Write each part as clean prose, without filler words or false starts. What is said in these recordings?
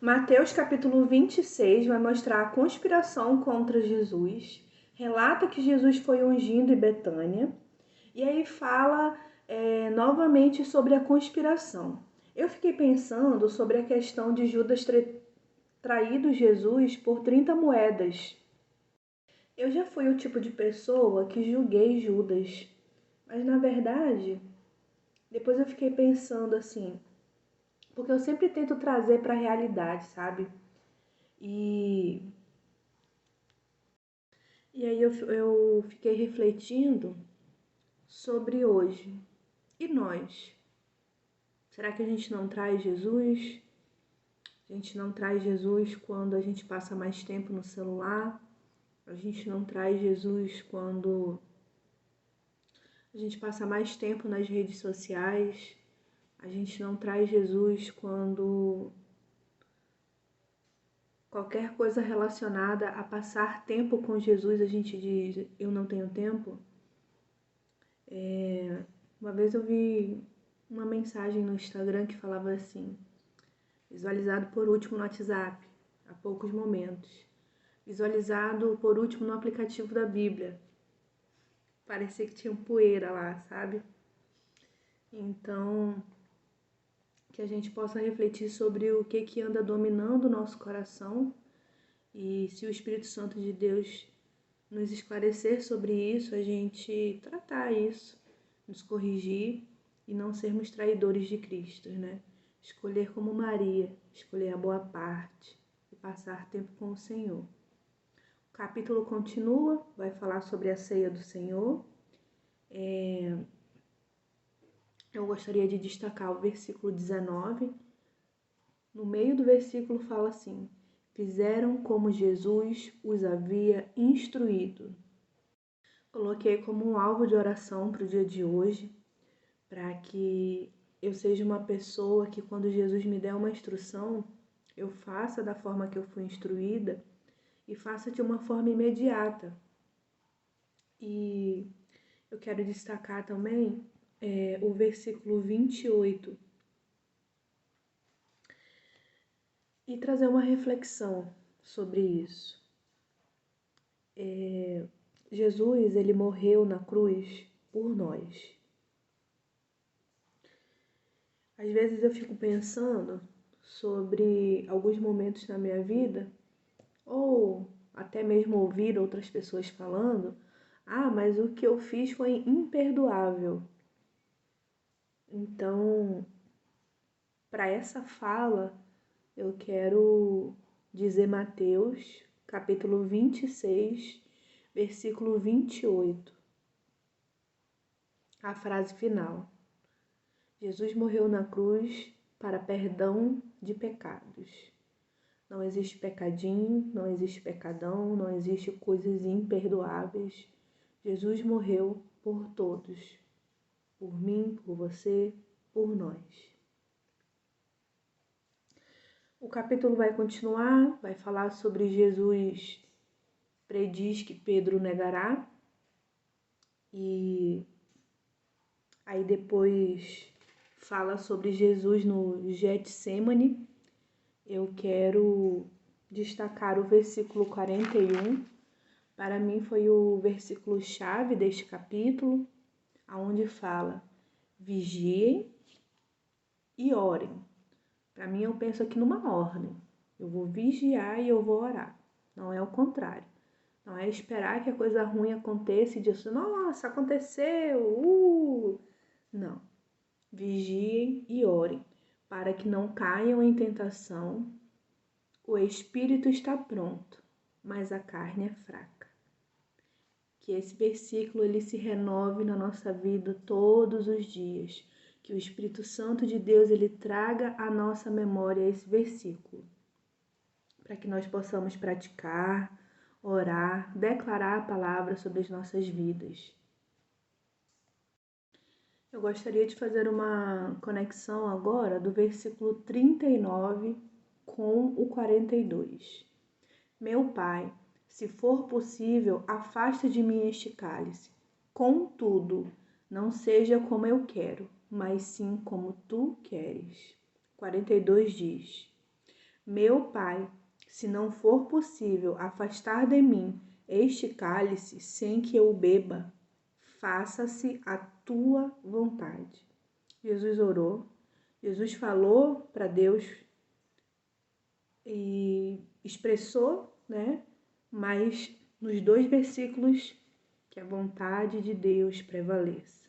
Mateus capítulo 26 vai mostrar a conspiração contra Jesus, relata que Jesus foi ungido em Betânia, e aí fala novamente sobre a conspiração. Eu fiquei pensando sobre a questão de Judas ter traído Jesus por 30 moedas. Eu já fui o tipo de pessoa que julguei Judas, mas na verdade, depois eu fiquei pensando assim, porque eu sempre tento trazer para a realidade, sabe? E, e aí eu fiquei refletindo sobre hoje. E nós? Será que a gente não traz Jesus? A gente não traz Jesus quando a gente passa mais tempo no celular? A gente não traz Jesus quando a gente passa mais tempo nas redes sociais? A gente não traz Jesus quando qualquer coisa relacionada a passar tempo com Jesus a gente diz, eu não tenho tempo? Uma vez eu vi uma mensagem no Instagram que falava assim, visualizado por último no WhatsApp, há poucos momentos. Visualizado por último no aplicativo da Bíblia. Parecia que tinha poeira lá, sabe? Então, que a gente possa refletir sobre o que anda dominando o nosso coração e se o Espírito Santo de Deus nos esclarecer sobre isso, a gente tratar isso, nos corrigir e não sermos traidores de Cristo, né? Escolher como Maria, escolher a boa parte e passar tempo com o Senhor. O capítulo continua, vai falar sobre a ceia do Senhor. Eu gostaria de destacar o versículo 19. No meio do versículo fala assim: fizeram como Jesus os havia instruído. Coloquei como um alvo de oração para o dia de hoje, para que eu seja uma pessoa que quando Jesus me der uma instrução, eu faça da forma que eu fui instruída e faça de uma forma imediata. E eu quero destacar também o versículo 28 e trazer uma reflexão sobre isso. Jesus, ele morreu na cruz por nós. Às vezes eu fico pensando sobre alguns momentos na minha vida, ou até mesmo ouvir outras pessoas falando, mas o que eu fiz foi imperdoável. Então, para essa fala, eu quero dizer Mateus, capítulo 26, versículo 28, a frase final. Jesus morreu na cruz para perdão de pecados. Não existe pecadinho, não existe pecadão, não existe coisas imperdoáveis. Jesus morreu por todos, por mim, por você, por nós. O capítulo vai continuar, vai falar sobre Jesus prediz que Pedro negará, e aí depois fala sobre Jesus no Getsêmani. Eu quero destacar o versículo 41. Para mim foi o versículo chave deste capítulo, aonde fala: vigiem e orem. Para mim, eu penso aqui numa ordem. Eu vou vigiar e eu vou orar. Não é o contrário. Não é esperar que a coisa ruim aconteça e dizer, nossa, aconteceu. Não. Vigiem e orem, para que não caiam em tentação. O espírito está pronto, mas a carne é fraca. Que esse versículo ele se renove na nossa vida todos os dias. Que o Espírito Santo de Deus ele traga à nossa memória esse versículo, para que nós possamos praticar, orar, declarar a palavra sobre as nossas vidas. Eu gostaria de fazer uma conexão agora do versículo 39 com o 42. Meu Pai, se for possível, afasta de mim este cálice. Contudo, não seja como eu quero, mas sim como tu queres. 42 diz: Meu Pai, se não for possível afastar de mim este cálice sem que eu o beba, faça-se a tua vontade. Jesus orou, Jesus falou para Deus e expressou, né? Mas nos 2 versículos que a vontade de Deus prevaleça.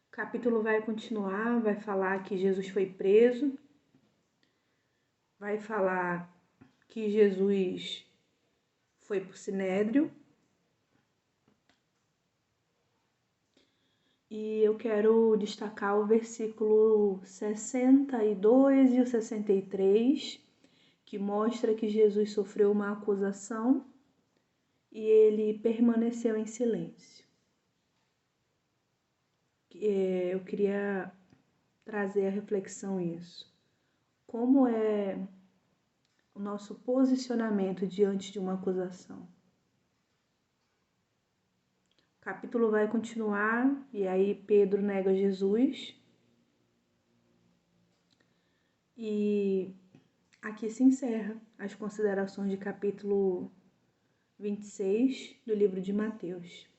O capítulo vai continuar, vai falar que Jesus foi preso, vai falar que Jesus foi para o Sinédrio. E eu quero destacar o versículo 62 e o 63, que mostra que Jesus sofreu uma acusação e ele permaneceu em silêncio. Eu queria trazer a reflexão isso. Como é o nosso posicionamento diante de uma acusação? O capítulo vai continuar e aí Pedro nega Jesus. E aqui se encerra as considerações de capítulo 26 do livro de Mateus.